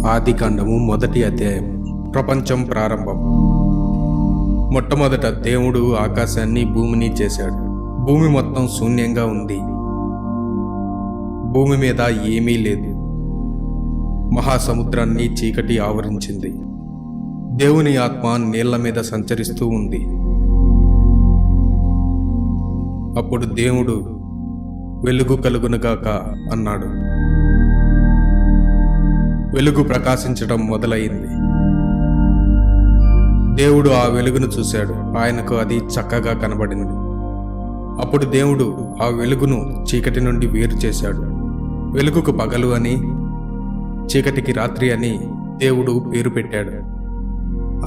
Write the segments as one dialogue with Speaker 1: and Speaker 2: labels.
Speaker 1: ఆదికాండము మొదటి అధ్యాయం. ప్రపంచం ప్రారంభం. మొట్టమొదట దేవుడు ఆకాశాన్ని భూమిని చేశాడు. భూమి మొత్తం శూన్యంగా ఉంది. భూమి మీద ఏమీ లేదు. మహాసముద్రాన్ని చీకటి ఆవరించింది. దేవుని ఆత్మ నీళ్ల మీద సంచరిస్తూ ఉంది. అప్పుడు దేవుడు వెలుగు కలుగునుగాక అన్నాడు. వెలుగు ప్రకాశించడం మొదలైంది. దేవుడు ఆ వెలుగును చూశాడు. ఆయనకు అది చక్కగా కనబడింది. అప్పుడు దేవుడు ఆ వెలుగును చీకటి నుండి వేరు చేశాడు. వెలుగుకు పగలు అని, చీకటికి రాత్రి అని దేవుడు పేరు పెట్టాడు.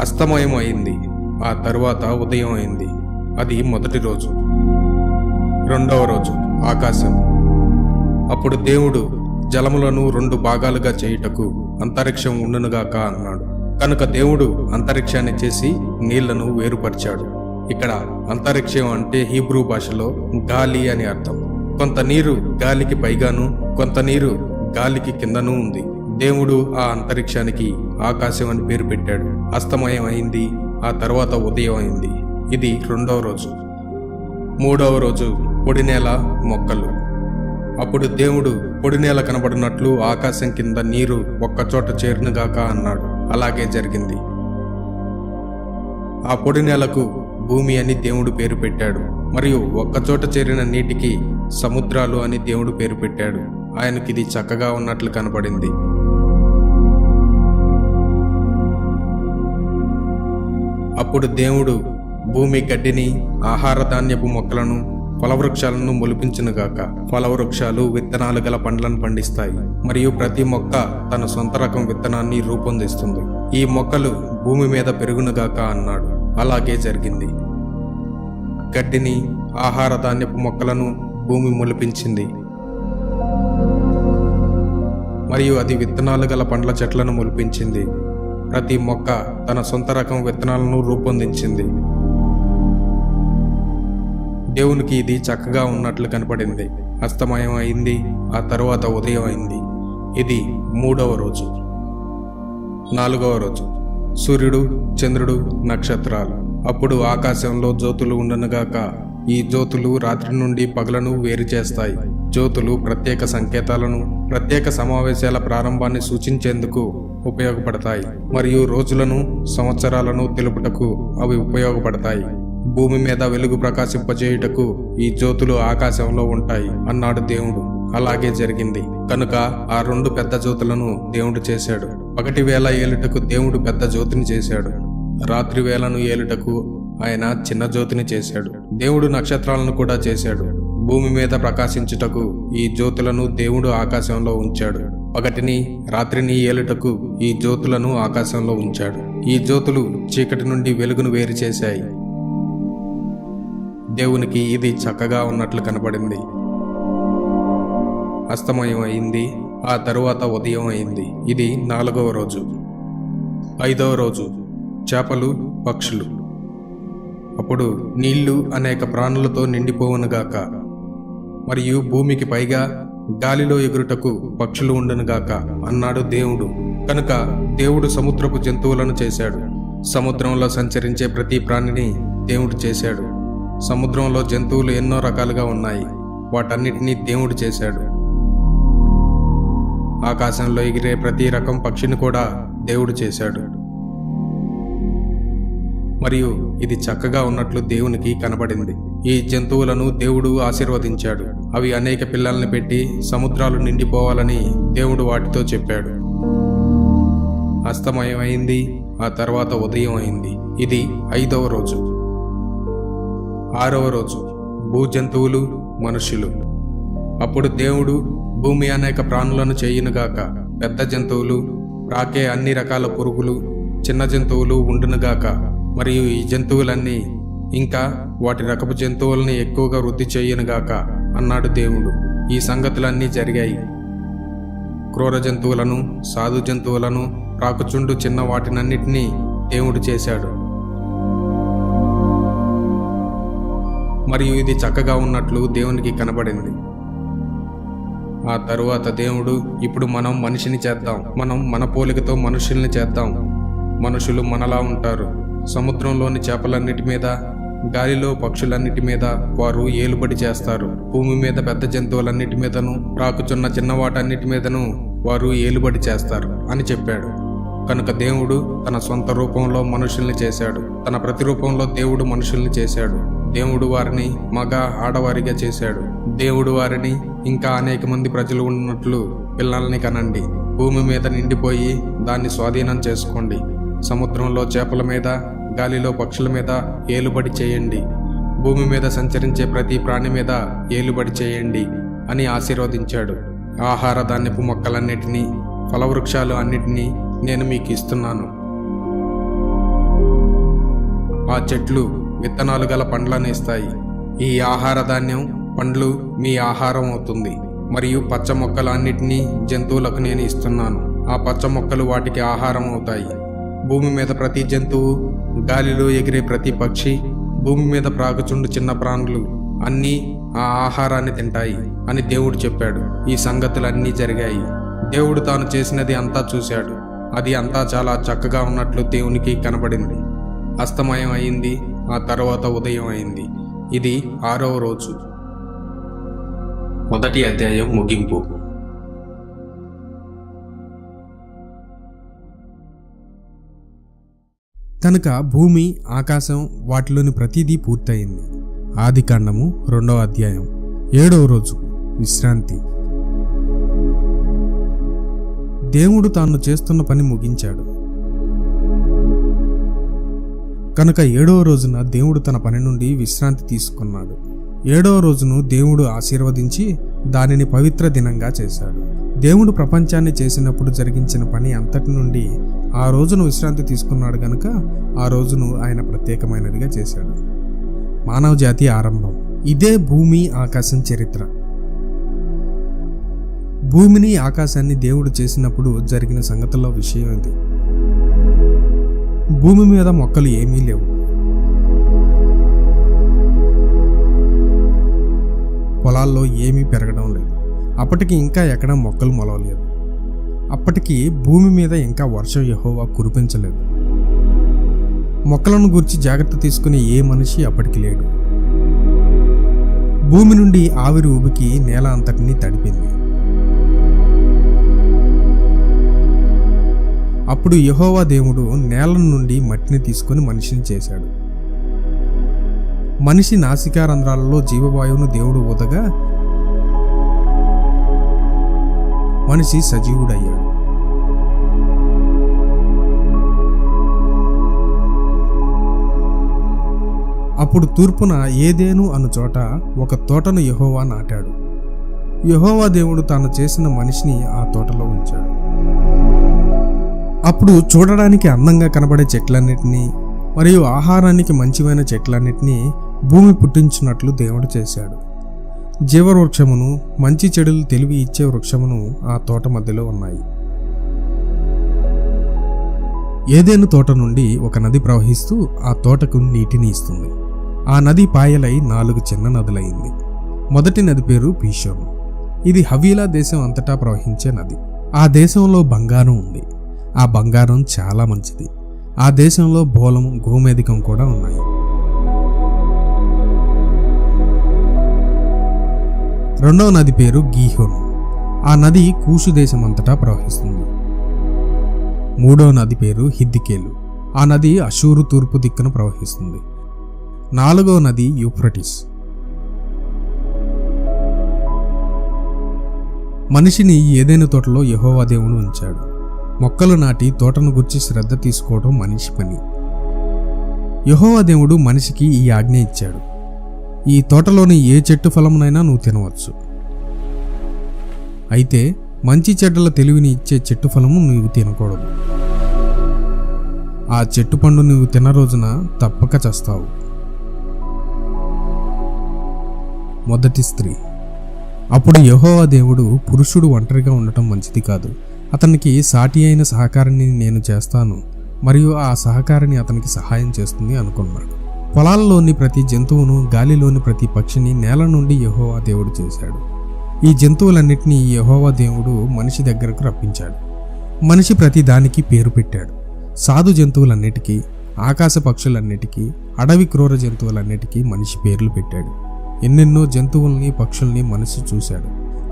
Speaker 1: అస్తమయం అయింది. ఆ తరువాత ఉదయం అయింది. అది మొదటి రోజు. రెండవ రోజు ఆకాశం. అప్పుడు దేవుడు జలములను 2 భాగాలుగా చేయుటకు అంతరిక్షం ఉండునుగాక అన్నాడు. కనుక దేవుడు అంతరిక్షాన్ని చేసి నీళ్లను వేరుపరిచాడు. ఇక్కడ అంతరిక్షం అంటే హీబ్రూ భాషలో గాలి అని అర్థం. కొంత నీరు గాలికి పైగాను, కొంత నీరు గాలికి కిందనూ ఉంది. దేవుడు ఆ అంతరిక్షానికి ఆకాశం అని పేరు పెట్టాడు. అస్తమయం అయింది. ఆ తర్వాత ఉదయం అయింది. ఇది రెండవ రోజు. మూడవ రోజు పొడినేల, మొక్కలు. అప్పుడు దేవుడు పొడినేల కనబడినట్లు ఆకాశం కింద నీరు ఒక్కచోట చేరునుగాక అన్నాడు. అలాగే జరిగింది. ఆ పొడినేలకు భూమి అని దేవుడు పేరు పెట్టాడు. మరియు ఒక్కచోట చేరిన నీటికి సముద్రాలు అని దేవుడు పేరు పెట్టాడు. ఆయనకి ఇది చక్కగా ఉన్నట్లు కనబడింది. అప్పుడు దేవుడు భూమి గడ్డిని, ఆహార ధాన్యపు మొక్కలను, ఫలవృక్షాలను మొలిపించునుగాక. ఫలవృక్షాలు విత్తనాలు గల పండ్లను పండిస్తాయి. మరియు ప్రతి మొక్క తన సొంత రకం విత్తనాన్ని రూపొందిస్తుంది. ఈ మొక్కలు భూమి మీద పెరుగునుగాక అన్నాడు. అలాగే జరిగింది. గడ్డిని, ఆహార ధాన్యపు మొక్కలను భూమి మొలిపించింది. మరియు అది విత్తనాలు గల పండ్ల చెట్లను మొలిపించింది. ప్రతి మొక్క తన సొంత రకం విత్తనాలను రూపొందించింది. దేవునికి ఇది చక్కగా ఉన్నట్లు కనపడింది. అస్తమయం అయింది. ఆ తరువాత ఉదయం అయింది. ఇది మూడవ రోజు. నాలుగవ రోజు సూర్యుడు, చంద్రుడు, నక్షత్రాలు. అప్పుడు ఆకాశంలో జ్యోతులు ఉండనుగాక. ఈ జ్యోతులు రాత్రి నుండి పగలను వేరు చేస్తాయి. జ్యోతులు ప్రత్యేక సంకేతాలను, ప్రత్యేక సమావేశాల ప్రారంభాన్ని సూచించేందుకు ఉపయోగపడతాయి. మరియు రోజులను, సంవత్సరాలను తెలుపుటకు అవి ఉపయోగపడతాయి. భూమి మీద వెలుగు ప్రకాశింపజేయుటకు ఈ జ్యోతులు ఆకాశంలో ఉంటాయి అన్నాడు దేవుడు. అలాగే జరిగింది. కనుక ఆ 2 పెద్ద జ్యోతులను దేవుడు చేశాడు. పగటి వేళ ఏలుటకు దేవుడు పెద్ద జ్యోతిని చేశాడు. రాత్రి వేళను ఏలుటకు ఆయన చిన్న జ్యోతిని చేశాడు. దేవుడు నక్షత్రాలను కూడా చేశాడు. భూమి మీద ప్రకాశించుటకు ఈ జ్యోతులను దేవుడు ఆకాశంలో ఉంచాడు. పగటిని, రాత్రిని ఏలుటకు ఈ జ్యోతులను ఆకాశంలో ఉంచాడు. ఈ జ్యోతులు చీకటి నుండి వెలుగును వేరు చేశాయి. దేవునికి ఇది చక్కగా ఉన్నట్లు కనబడింది. అస్తమయం అయింది. ఆ తరువాత ఉదయం అయింది. ఇది 4వ రోజు. 5వ రోజు చేపలు, పక్షులు. అప్పుడు నీళ్లు అనేక ప్రాణులతో నిండిపోవునుగాక. మరియు భూమికి పైగా గాలిలో ఎగురుటకు పక్షులు ఉండునుగాక అన్నాడు దేవుడు. కనుక దేవుడు సముద్రపు జంతువులను చేశాడు. సముద్రంలో సంచరించే ప్రతి ప్రాణిని దేవుడు చేశాడు. సముద్రంలో జంతువులు ఎన్నో రకాలుగా ఉన్నాయి. వాటన్నిటినీ దేవుడు చేశాడు. ఆకాశంలో ఎగిరే ప్రతి రకం పక్షిని కూడా దేవుడు చేశాడు. మరియు ఇది చక్కగా ఉన్నట్లు దేవునికి కనబడింది. ఈ జంతువులను దేవుడు ఆశీర్వదించాడు. అవి అనేక పిల్లల్ని పెట్టి సముద్రాలు నిండిపోవాలని దేవుడు వాటితో చెప్పాడు. అస్తమయం అయింది. ఆ తర్వాత ఉదయం అయింది. ఇది 5వ రోజు. 6వ రోజు భూజంతువులు, మనుషులు. అప్పుడు దేవుడు భూమి అనేక ప్రాణులను చేయునుగాక. పెద్ద జంతువులు, రాకే అన్ని రకాల పురుగులు, చిన్న జంతువులు ఉండునుగాక. మరియు ఈ జంతువులన్నీ ఇంకా వాటి రకపు జంతువుల్ని ఎక్కువగా వృద్ధి చేయునుగాక అన్నాడు దేవుడు. ఈ సంగతులన్నీ జరిగాయి. క్రూర జంతువులను, సాధు జంతువులను, రాకుచుండు చిన్న వాటినన్నిటినీ దేవుడు చేశాడు. మరియు ఇది చక్కగా ఉన్నట్లు దేవునికి కనబడింది. ఆ తరువాత దేవుడు, ఇప్పుడు మనం మనిషిని చేద్దాం, మనం మన పోలికతో మనుషుల్ని చేద్దాం. మనుషులు మనలా ఉంటారు. సముద్రంలోని చేపలన్నిటి మీద, గాలిలో పక్షులన్నిటి మీద వారు ఏలుబడి చేస్తారు. భూమి మీద పెద్ద జంతువులన్నిటి మీదను, రాకుచున్న చిన్నవాటన్నిటి మీదను వారు ఏలుబడి చేస్తారు అని చెప్పాడు. కనుక దేవుడు తన సొంత రూపంలో మనుషుల్ని చేశాడు. తన ప్రతిరూపంలో దేవుడు మనుషుల్ని చేశాడు. దేవుడు వారిని మగ ఆడవారిగా చేశాడు. దేవుడు వారిని ఇంకా అనేక మంది ప్రజలు ఉన్నట్లు పిల్లల్ని కనండి. భూమి మీద నిండిపోయి దాన్ని స్వాధీనం చేసుకోండి. సముద్రంలో చేపల మీద, గాలిలో పక్షుల మీద ఏలుబడి చేయండి. భూమి మీద సంచరించే ప్రతి ప్రాణి మీద ఏలుబడి చేయండి అని ఆశీర్వదించాడు. ఆహార ధాన్యపు మొక్కలన్నిటినీ, ఫలవృక్షాలు అన్నిటినీ నేను మీకు ఇస్తున్నాను. ఆ చెట్లు విత్తనాలు గల పండ్లను ఇస్తాయి. ఈ ఆహార ధాన్యం, పండ్లు మీ ఆహారం అవుతుంది. మరియు పచ్చ మొక్కలు అన్నిటినీ జంతువులకు నేను ఇస్తున్నాను. ఆ పచ్చ మొక్కలు వాటికి ఆహారం అవుతాయి. భూమి మీద ప్రతి జంతువు, గాలిలో ఎగిరే ప్రతి పక్షి, భూమి మీద ప్రాకుచుండు చిన్న ప్రాణులు అన్నీ ఆ ఆహారాన్ని తింటాయి అని దేవుడు చెప్పాడు. ఈ సంగతులన్నీ జరిగాయి. దేవుడు తాను చేసినది అంతా చూశాడు. అది అంతా చాలా చక్కగా ఉన్నట్లు దేవునికి కనబడింది. అస్తమయం అయింది. ఆ తర్వాత ఉదయం అయింది. ఇది 6వ రోజు.
Speaker 2: మొదటి అధ్యాయం ముగింపు.
Speaker 1: కనుక భూమి, ఆకాశం, వాటిలోని ప్రతిదీ పూర్తయింది. ఆదికాండము 2వ అధ్యాయం. 7వ రోజు విశ్రాంతి. దేవుడు తాను చేస్తున్న పని ముగించాడు. కనుక 7వ రోజున దేవుడు తన పని నుండి విశ్రాంతి తీసుకున్నాడు. 7వ రోజును దేవుడు ఆశీర్వదించి దానిని పవిత్ర దినంగా చేశాడు. దేవుడు ప్రపంచాన్ని చేసినప్పుడు జరిగించిన పని అంతటి నుండి ఆ రోజును విశ్రాంతి తీసుకున్నాడు గనుక ఆ రోజును ఆయన ప్రత్యేకమైనదిగా చేశాడు. మానవ జాతి ఆరంభం. ఇదే భూమి, ఆకాశం చరిత్ర. భూమిని, ఆకాశాన్ని దేవుడు చేసినప్పుడు జరిగిన సంగతుల్లో విషయం ఇది. భూమి మీద మొక్కలు ఏమీ లేవు. పొలాల్లో ఏమీ పెరగడం లేదు. అప్పటికి ఇంకా ఎక్కడ మొక్కలు మొలవలేదు. అప్పటికి భూమి మీద ఇంకా వర్షం యెహోవా కురిపించలేదు. మొక్కలను గురించి జాగ్రత్త తీసుకునే ఏ మనిషి అప్పటికి లేడు. భూమి నుండి ఆవిరి ఉబికి నేల అంతటినీ తడిపింది. అప్పుడు యెహోవా దేవుడు నేల నుండి మట్టిని తీసుకొని మనిషిని చేశాడు. మనిషి నాసికారంధ్రాలలో జీవవాయువును దేవుడు ఊదగా మనిషి సజీవుడయ్యాడు. అప్పుడు తూర్పున ఏదేను అను చోట ఒక తోటను యెహోవా నాటాడు. యెహోవా దేవుడు తాను చేసిన మనిషిని ఆ తోటలో ఉంచాడు. అప్పుడు చూడడానికి అందంగా కనబడే చెట్లన్నిటినీ మరియు ఆహారానికి మంచివైన చెట్లన్నిటినీ భూమి పుట్టించినట్లు దేవుడు చేశాడు. జీవవృక్షమును, మంచి చెడులు తెలివి ఇచ్చే వృక్షమును ఆ తోట మధ్యలో ఉన్నాయి. ఏదేను తోట నుండి ఒక నది ప్రవహిస్తూ ఆ తోటకు నీటిని ఇస్తుంది. ఆ నది పాయలై 4 చిన్న నదులైంది. మొదటి నది పేరు పీషోను. ఇది హవీలా దేశం అంతటా ప్రవహించే నది. ఆ దేశంలో బంగారం ఉంది. ఆ బంగారం చాలా మంచిది. ఆ దేశంలో బోలం, గోమేధికం కూడా ఉన్నాయి. రెండవ నది పేరు గీహోను. ఆ నది కూషు దేశం అంతటా ప్రవహిస్తుంది. మూడవ నది పేరు హిద్దికేలు. ఆ నది అషూరు తూర్పు దిక్కున ప్రవహిస్తుంది. 4వ నది యూఫ్రటీస్. మనిషిని ఏదైనా తోటలో యెహోవా దేవుడు ఉంచాడు. మొక్కలు నాటి తోటను గురించి శ్రద్ధ తీసుకోవడం మనిషి పని. యెహోవా దేవుడు మనిషికి ఈ ఆజ్ఞ ఇచ్చాడు: ఈ తోటలోని ఏ చెట్టు ఫలమునైనా నువ్వు తినవచ్చు. అయితే మంచి చెడ్డల తెలివిని ఇచ్చే చెట్టు ఫలము నువ్వు తినకూడదు. ఆ చెట్టు పండు నువ్వు తిన్న రోజున తప్పక చస్తావు. మొదటి స్త్రీ. అప్పుడు యెహోవా దేవుడు, పురుషుడు ఒంటరిగా ఉండటం మంచిది కాదు. అతనికి సాటి అయిన సహకారిని నేను చేస్తాను, మరియు ఆ సహకారిని అతనికి సహాయం చేస్తుంది అనుకున్నాడు. పొలాలలోని ప్రతి జంతువును, గాలిలోని ప్రతి పక్షిని నేల నుండి యెహోవా దేవుడు చేశాడు. ఈ జంతువులన్నిటినీ యెహోవా దేవుడు మనిషి దగ్గరకు రప్పించాడు. మనిషి ప్రతి దానికి పేరు పెట్టాడు. సాధు జంతువులన్నిటికీ, ఆకాశ పక్షులన్నిటికీ, అడవి క్రూర జంతువులన్నిటికీ మనిషి పేర్లు పెట్టాడు. ఎన్నెన్నో జంతువుల్ని, పక్షుల్ని మనిషి చూశాడు.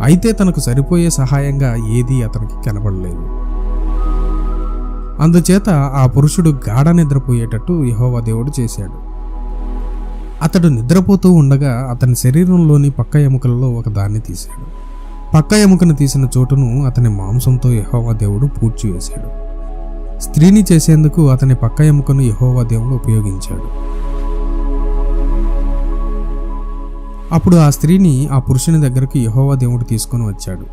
Speaker 1: అయితే తనకు సరిపోయే సహాయంగా ఏదీ అతనికి కనబడలేదు. అందుచేత ఆ పురుషుడు గాఢ నిద్రపోయేటట్టు యెహోవా దేవుడు చేశాడు. అతడు నిద్రపోతూ ఉండగా అతని శరీరంలోని పక్క ఎముకలలో ఒక దాన్ని తీశాడు. పక్క ఎముకను తీసిన చోటును అతని మాంసంతో యెహోవా దేవుడు పూడ్చివేశాడు. స్త్రీని చేసేందుకు అతని పక్క ఎముకను యెహోవా దేవుడు ఉపయోగించాడు. అప్పుడు ఆ స్త్రీని ఆ పురుషుని దగ్గరకు యెహోవా దేవుడు తీసుకొని వచ్చాడు.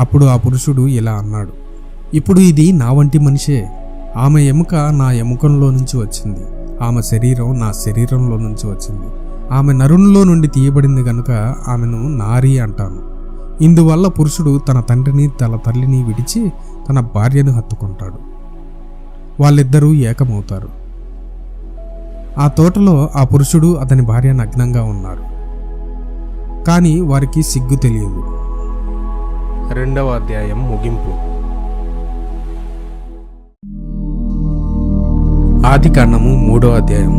Speaker 1: అప్పుడు ఆ పురుషుడు ఇలా అన్నాడు, ఇప్పుడు ఇది నా వంటి మనిషే. ఆమె ఎముక నా ఎముకంలో నుంచి వచ్చింది, ఆమె శరీరం నా శరీరంలో నుంచి వచ్చింది. ఆమె నరునిలో నుండి తీయబడింది గనుక ఆమెను నారీ అంటాను. ఇందువల్ల పురుషుడు తన తండ్రిని తన తల్లిని విడిచి తన భార్యను హత్తుకుంటాడు, వాళ్ళిద్దరూ ఏకమవుతారు. ఆ తోటలో ఆ పురుషుడు అతని భార్య నగ్నంగా ఉన్నారు, కానీ వారికి సిగ్గు తెలియదు. 2వ అధ్యాయం ముగింపు. ఆదికాండము 3వ అధ్యాయం.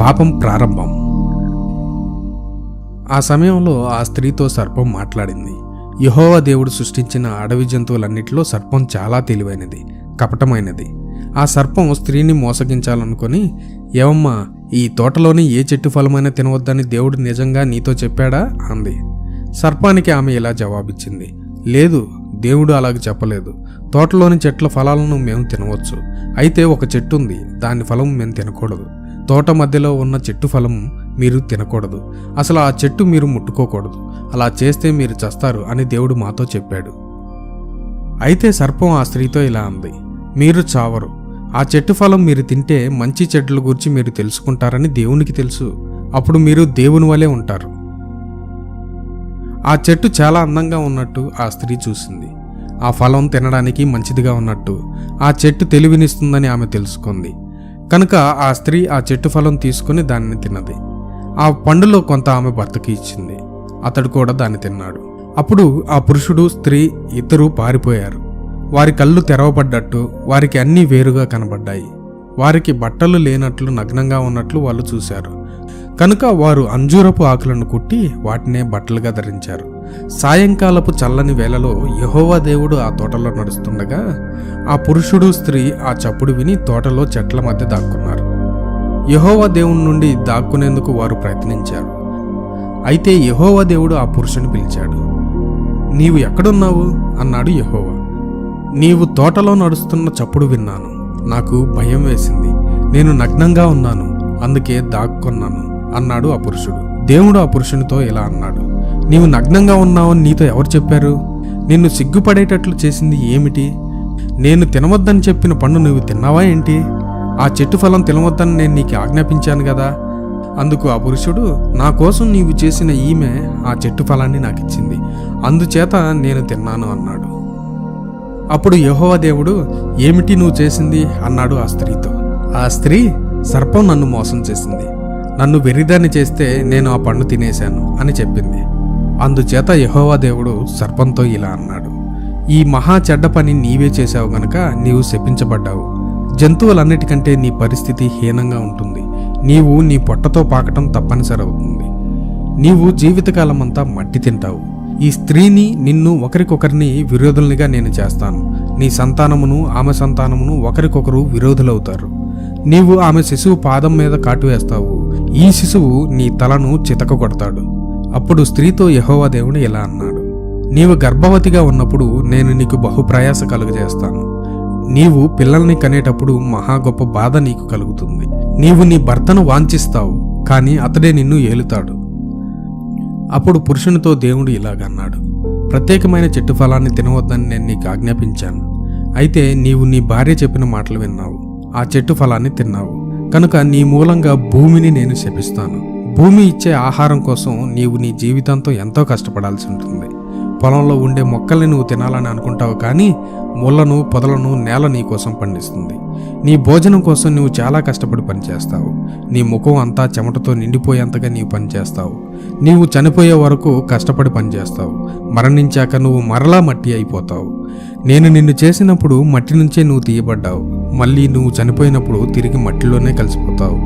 Speaker 1: పాపం ప్రారంభం. ఆ సమయంలో ఆ స్త్రీతో సర్పం మాట్లాడింది. యెహోవా దేవుడు సృష్టించిన అడవి జంతువులన్నిటిలో సర్పం చాలా తెలివైనది, కపటమైనది. ఆ సర్పం స్త్రీని మోసగించాలనుకొని, ఏవమ్మా, ఈ తోటలోని ఏ చెట్టు ఫలమైనా తినవద్దని దేవుడు నిజంగా నీతో చెప్పాడా అంది. సర్పానికి ఆమె ఇలా జవాబిచ్చింది, లేదు, దేవుడు అలాగ చెప్పలేదు. తోటలోని చెట్ల ఫలాలను మేము తినవచ్చు. అయితే ఒక చెట్టు ఉంది, దాని ఫలం మేము తినకూడదు. తోట మధ్యలో ఉన్న చెట్టు ఫలం మీరు తినకూడదు. అసలు ఆ చెట్టు మీరు ముట్టుకోకూడదు. అలా చేస్తే మీరు చస్తారు అని దేవుడు మాతో చెప్పాడు. అయితే సర్పం ఆ స్త్రీతో ఇలా అంది, మీరు చావరు. ఆ చెట్టు ఫలం మీరు తింటే మంచి చెడ్ల గురించి మీరు తెలుసుకుంటారని దేవునికి తెలుసు. అప్పుడు మీరు దేవుని వలె ఉంటారు. ఆ చెట్టు చాలా అందంగా ఉన్నట్టు ఆ స్త్రీ చూసింది. ఆ ఫలం తినడానికి మంచిదిగా ఉన్నట్టు ఆ చెట్టు తెలివినిస్తుందని ఆమె తెలుసుకుంది. కనుక ఆ స్త్రీ ఆ చెట్టు ఫలం తీసుకుని దానిని తిన్నది. ఆ పండులో కొంత ఆమె భర్తకి ఇచ్చింది. అతడు కూడా దాన్ని తిన్నాడు. అప్పుడు ఆ పురుషుడు, స్త్రీ ఇద్దరూ పారిపోయారు. వారి కళ్ళు తెరవబడ్డట్టు వారికి అన్నీ వేరుగా కనబడ్డాయి. వారికి బట్టలు లేనట్లు నగ్నంగా ఉన్నట్లు వాళ్ళు చూశారు. కనుక వారు అంజూరపు ఆకులను కుట్టి వాటినే బట్టలుగా ధరించారు. సాయంకాలపు చల్లని వేళలో యెహోవా దేవుడు ఆ తోటలో నడుస్తుండగా ఆ పురుషుడు, స్త్రీ ఆ చప్పుడు విని తోటలో చెట్ల మధ్య దాక్కున్నారు. యెహోవా దేవుని నుండి దాక్కునేందుకు వారు ప్రయత్నించారు. అయితే యెహోవా దేవుడు ఆ పురుషుని పిలిచాడు. నీవు ఎక్కడున్నావు అన్నాడు యెహోవా. నీవు తోటలో నడుస్తున్న చప్పుడు విన్నాను. నాకు భయం వేసింది. నేను నగ్నంగా ఉన్నాను, అందుకే దాక్కున్నాను అన్నాడు ఆ పురుషుడు. దేవుడు ఆ పురుషునితో ఇలా అన్నాడు, నీవు నగ్నంగా ఉన్నావని నీతో ఎవరు చెప్పారు? నిన్ను సిగ్గుపడేటట్లు చేసింది ఏమిటి? నేను తినవద్దని చెప్పిన పండు నువ్వు తిన్నావా ఏంటి? ఆ చెట్టు ఫలం తినవద్దని నేను నీకు ఆజ్ఞాపించాను కదా. అందుకు ఆ పురుషుడు, నా కోసం నీవు చేసిన ఈమె ఆ చెట్టు ఫలాన్ని నాకు ఇచ్చింది, అందుచేత నేను తిన్నాను అన్నాడు. అప్పుడు యెహోవా దేవుడు, ఏమిటి నువ్వు చేసింది అన్నాడు ఆ స్త్రీతో. ఆ స్త్రీ, సర్పం నన్ను మోసం చేసింది, నన్ను వెర్రిదాన్ని చేస్తే నేను ఆ పండు తినేశాను అని చెప్పింది. అందుచేత యెహోవా దేవుడు సర్పంతో ఇలా అన్నాడు, ఈ మహా చెడ్డ పని నీవే చేశావు గనుక నీవు శపించబడ్డావు. జంతువులన్నిటికంటే నీ పరిస్థితి హీనంగా ఉంటుంది. నీవు నీ పొట్టతో పాకటం తప్పనిసరి అవుతుంది. నీవు జీవితకాలమంతా మట్టి తింటావు. ఈ స్త్రీని, నిన్ను ఒకరికొకరిని విరోధులుగా నేను చేస్తాను. నీ సంతానమును ఆమె సంతానమును ఒకరికొకరు విరోధులవుతారు. నీవు ఆమె శిశువు పాదం మీద కాటు వేస్తావు. ఈ శిశువు నీ తలను చితక కొడతాడు. అప్పుడు స్త్రీతో యెహోవా దేవుడు ఇలా అన్నాడు, నీవు గర్భవతిగా ఉన్నప్పుడు నేను నీకు బహుప్రయాస కలుగజేస్తాను. నీవు పిల్లల్ని కనేటప్పుడు మహా గొప్ప బాధ నీకు కలుగుతుంది. నీవు నీ భర్తను వాంఛిస్తావు, కానీ అతడే నిన్ను ఏలుతాడు. అప్పుడు పురుషునితో దేవుడు ఇలాగన్నాడు, ప్రత్యేకమైన చెట్టు ఫలాన్ని తినవద్దని నేను నీకు ఆజ్ఞాపించాను. అయితే నీవు నీ భార్య చెప్పిన మాటలు విన్నావు, ఆ చెట్టు ఫలాన్ని తిన్నావు. కనుక నీ మూలంగా భూమిని నేను శపిస్తాను. భూమి ఇచ్చే ఆహారం కోసం నీవు నీ జీవితంతో ఎంతో కష్టపడాల్సి ఉంటుంది. పొలంలో ఉండే మొక్కల్ని నువ్వు తినాలని అనుకుంటావు, కానీ ముళ్ళను పొదలను నేల నీ కోసం పండిస్తుంది. నీ భోజనం కోసం నువ్వు చాలా కష్టపడి పనిచేస్తావు. నీ ముఖం అంతా చెమటతో నిండిపోయేంతగా నీవు పనిచేస్తావు. నీవు చనిపోయే వరకు కష్టపడి పనిచేస్తావు. మరణించాక నువ్వు మరలా మట్టి అయిపోతావు. నేను నిన్ను చేసినప్పుడు మట్టి నుంచే నువ్వు తీయబడ్డావు. మళ్ళీ నువ్వు చనిపోయినప్పుడు తిరిగి మట్టిలోనే కలిసిపోతావు.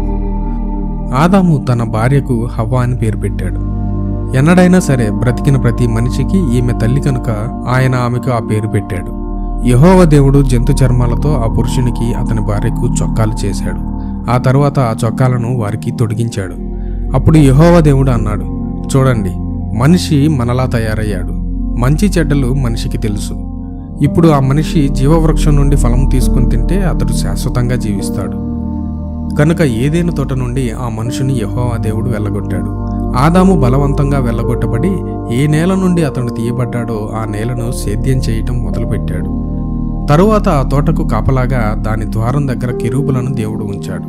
Speaker 1: ఆదాము తన భార్యకు హవ్వ అని పేరు పెట్టాడు. ఎన్నడైనా సరే బ్రతికిన ప్రతి మనిషికి ఈమె తల్లి కనుక ఆయన ఆమెకు ఆ పేరు పెట్టాడు. యెహోవా దేవుడు జంతు చర్మాలతో ఆ పురుషునికి అతని భార్యకు చొక్కాలు చేశాడు. ఆ తరువాత ఆ చొక్కాలను వారికి తొడిగించాడు. అప్పుడు యెహోవా దేవుడు అన్నాడు, చూడండి, మనిషి మనలా తయారయ్యాడు. మంచి చెడ్డలు మనిషికి తెలుసు. ఇప్పుడు ఆ మనిషి జీవవృక్షం నుండి ఫలం తీసుకుని తింటే అతడు శాశ్వతంగా జీవిస్తాడు. కనుక ఏదేను తోట నుండి ఆ మనుషుని యెహోవా దేవుడు వెళ్ళగొట్టాడు. ఆదాము బలవంతంగా వెళ్ళగొట్టబడి ఏ నేల నుండి అతను తీయబడ్డాడో ఆ నేలను సేద్యం చేయటం మొదలుపెట్టాడు. తరువాత ఆ తోటకు కాపలాగా దాని ద్వారం దగ్గర కెరూబులను దేవుడు ఉంచాడు.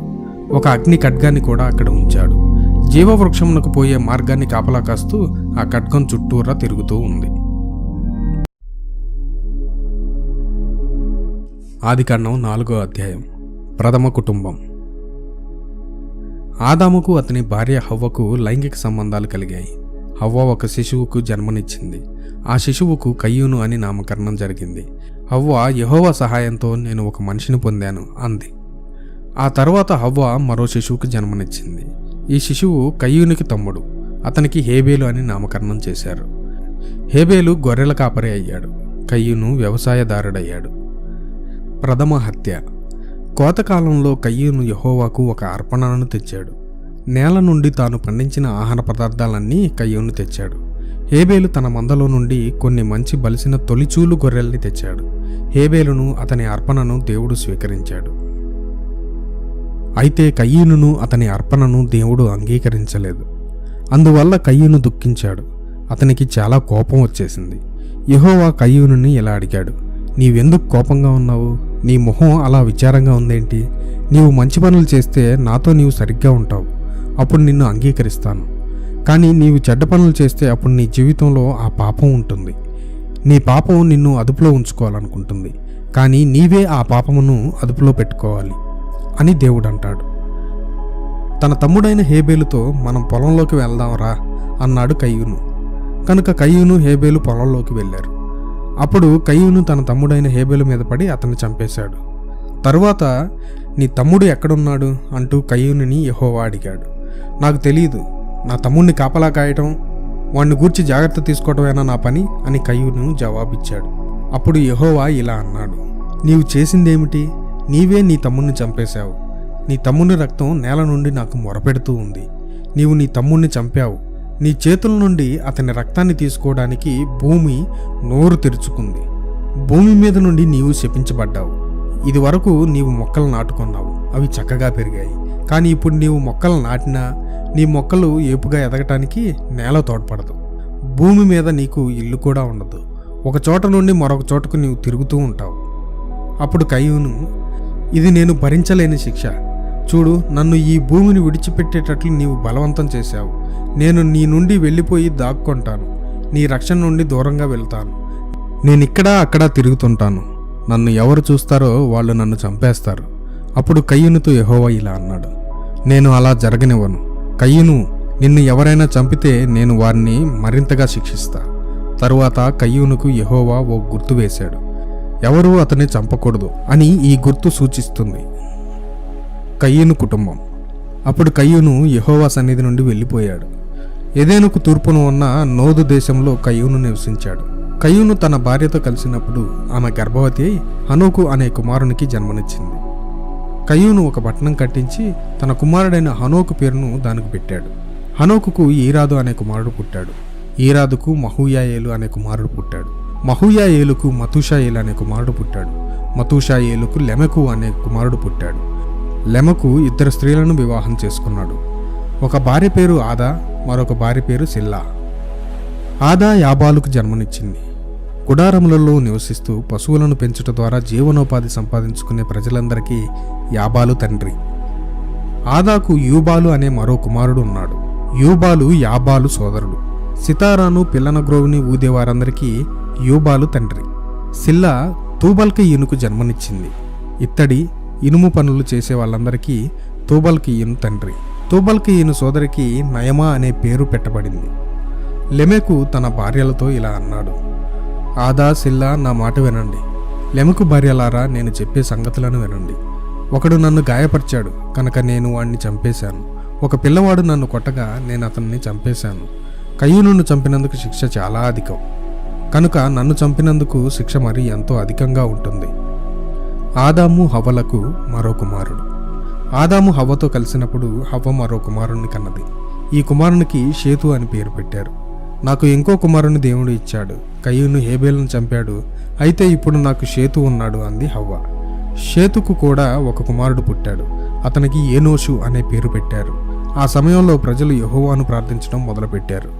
Speaker 1: ఒక అగ్ని ఖడ్గాన్ని కూడా అక్కడ ఉంచాడు. జీవవృక్షమునకు పోయే మార్గాన్ని కాపలా కాస్తూ ఆ ఖడ్గం చుట్టూరా తిరుగుతూ ఉంది. ఆదికాండం 4వ అధ్యాయం. ప్రథమ కుటుంబం. ఆదాముకు అతని భార్య హవ్వకు లైంగిక సంబంధాలు కలిగాయి. హవ్వ ఒక శిశువుకు జన్మనిచ్చింది. ఆ శిశువుకు కయ్యూను అని నామకరణం జరిగింది. హవ్వ యెహోవా సహాయంతో నేను ఒక మనిషిని పొందాను అంది. ఆ తర్వాత హవ్వ మరో శిశువుకు జన్మనిచ్చింది. ఈ శిశువు కయ్యూనికి తమ్ముడు. అతనికి హేబేలు అని నామకరణం చేశారు. హేబేలు గొర్రెల కాపరి అయ్యాడు. కయ్యూను వ్యవసాయదారుడయ్యాడు. ప్రథమ హత్య. కోతకాలంలో కయ్యూను యెహోవాకు ఒక అర్పణను తెచ్చాడు. నేల నుండి తాను పండించిన ఆహార పదార్థాలన్నీ కయ్యూను తెచ్చాడు. హేబేలు తన మందలో నుండి కొన్ని మంచి బలిసిన తొలిచూలు గొర్రెల్ని తెచ్చాడు. హేబేలును అతని అర్పణను దేవుడు స్వీకరించాడు. అయితే కయ్యూనును అతని అర్పణను దేవుడు అంగీకరించలేదు. అందువల్ల కయ్యూను దుఃఖించాడు. అతనికి చాలా కోపం వచ్చేసింది. యెహోవా కయ్యూనుని ఇలా అడిగాడు, నీవెందుకు కోపంగా ఉన్నావు? నీ మొహం అలా విచారంగా ఉందేంటి? నీవు మంచి పనులు చేస్తే నాతో నీవు సరిగ్గా ఉంటావు, అప్పుడు నిన్ను అంగీకరిస్తాను. కానీ నీవు చెడ్డ పనులు చేస్తే అప్పుడు నీ జీవితంలో ఆ పాపం ఉంటుంది. నీ పాపం నిన్ను అదుపులో ఉంచుకోవాలనుకుంటుంది, కానీ నీవే ఆ పాపమును అదుపులో పెట్టుకోవాలి అని దేవుడు అంటాడు. తన తమ్ముడైన హేబేలుతో మనం పొలంలోకి వెళ్దాంరా అన్నాడు కయ్యూను. కనుక కయ్యూను హేబేలు పొలంలోకి వెళ్ళారు. అప్పుడు కయ్యూను తన తమ్ముడైన హేబేలు మీద పడి అతన్ని చంపేశాడు. తరువాత నీ తమ్ముడు ఎక్కడున్నాడు అంటూ కయ్యూనుని యెహోవా అడిగాడు. నాకు తెలియదు, నా తమ్ముడిని కాపలా కాయటం, వాణ్ణి గూర్చి జాగ్రత్త తీసుకోవటమేనా నా పని అని కయ్యూను జవాబిచ్చాడు. అప్పుడు యెహోవా ఇలా అన్నాడు, నీవు చేసిందేమిటి? నీవే నీ తమ్ముడిని చంపేశావు. నీ తమ్ముని రక్తం నేల నుండి నాకు మొరపెడుతూ ఉంది. నీవు నీ తమ్ముడిని చంపావు. నీ చేతుల నుండి అతని రక్తాన్ని తీసుకోవడానికి భూమి నోరు తెరుచుకుంది. భూమి మీద నుండి నీవు శపించబడ్డావు. ఇది వరకు నీవు మొక్కలు నాటుకున్నావు, అవి చక్కగా పెరిగాయి. కానీ ఇప్పుడు నీవు మొక్కలు నాటినా నీ మొక్కలు ఏపుగా ఎదగటానికి నేల తోడ్పడదు. భూమి మీద నీకు ఇల్లు కూడా ఉండదు. ఒక చోట నుండి మరొక చోటకు నీవు తిరుగుతూ ఉంటావు. అప్పుడు కయ్యూను, ఇది నేను భరించలేని శిక్ష. చూడు, నన్ను ఈ భూమిని విడిచిపెట్టేటట్లు నీవు బలవంతం చేశావు. నేను నీ నుండి వెళ్ళిపోయి దాక్కొంటాను. నీ రక్షణ నుండి దూరంగా వెళ్తాను. నేనిక్కడా అక్కడా తిరుగుతుంటాను. నన్ను ఎవరు చూస్తారో వాళ్ళు నన్ను చంపేస్తారు. అప్పుడు కయ్యూనుతో యెహోవా ఇలా అన్నాడు, నేను అలా జరగనివ్వను. కయ్యూను, నిన్ను ఎవరైనా చంపితే నేను వారిని మరింతగా శిక్షిస్తా. తరువాత కయ్యూనుకు యెహోవా ఓ గుర్తు వేశాడు. ఎవరూ అతన్ని చంపకూడదు అని ఈ గుర్తు సూచిస్తుంది. కయ్యూను కుటుంబం. అప్పుడు కయ్యూను యెహోవా సన్నిధి నుండి వెళ్ళిపోయాడు. ఎదెనుకు తూర్పున ఉన్న నోదు దేశంలో కయ్యూను నివసించాడు. కయ్యూను తన భార్యతో కలిసినప్పుడు ఆమె గర్భవతి అయి హనోకు అనే కుమారునికి జన్మనిచ్చింది. కయ్యూను ఒక పట్టణం కట్టించి తన కుమారుడైన హనోకు పేరును దానికి పెట్టాడు. హనోకుకు ఈరాదు అనే కుమారుడు పుట్టాడు. ఈరాదుకు మహూయాయేలు అనే కుమారుడు పుట్టాడు. మహూయాయేలుకు మతూషాయేలు అనే కుమారుడు పుట్టాడు. మతూషాయేలుకు లెమెకు అనే కుమారుడు పుట్టాడు. లెమెకు 2 స్త్రీలను వివాహం చేసుకున్నాడు. ఒక భార్య పేరు ఆదా, మరొక భార్య పేరు సిల్లా. ఆదా యాబాలుకు జన్మనిచ్చింది. గుడారములలో నివసిస్తూ పశువులను పెంచుట ద్వారా జీవనోపాధి సంపాదించుకునే ప్రజలందరికీ యాబాలు తండ్రి. ఆదాకు యూబాలు అనే మరో కుమారుడు ఉన్నాడు. యూబాలు యాబాలు సోదరుడు. సితారాను పిల్లన గ్రోవ్ని ఊదేవారందరికీ యూబాలు తండ్రి. సిల్లా తూబల్కయీనుకు జన్మనిచ్చింది. ఇత్తడి ఇనుము పనులు చేసే వాళ్ళందరికీ తూబల్కయీను తండ్రి. తూబల్కయీను సోదరికి నయమా అనే పేరు పెట్టబడింది. లెమెకు తన భార్యలతో ఇలా అన్నాడు: ఆదా, సిల్లా, నా మాట వినండి. లెమెకు భార్యలారా, నేను చెప్పే సంగతులను వినండి. ఒకడు నన్ను గాయపరిచాడు కనుక నేను వాణ్ణి చంపేశాను. ఒక పిల్లవాడు నన్ను కొట్టగా నేను అతన్ని చంపేశాను. కయీనును చంపినందుకు శిక్ష చాలా అధికం కనుక నన్ను చంపినందుకు శిక్ష మరి ఎంతో అధికంగా ఉంటుంది. ఆదాము హవ్వలకు మరో కుమారుడు. ఆదాము హవ్వతో కలిసినప్పుడు హవ్వ మరో కుమారుణ్ణి కన్నది. ఈ కుమారునికి షేతు అని పేరు పెట్టారు. నాకు ఇంకో కుమారుని దేవుడు ఇచ్చాడు. కయీను హేబేలును చంపాడు, అయితే ఇప్పుడు నాకు షేతు ఉన్నాడు అంది హవ్వ. షేతుకు కూడా ఒక కుమారుడు పుట్టాడు. అతనికి ఏనోషు అనే పేరు పెట్టారు. ఆ సమయంలో ప్రజలు యెహోవాను ప్రార్థించడం మొదలుపెట్టారు.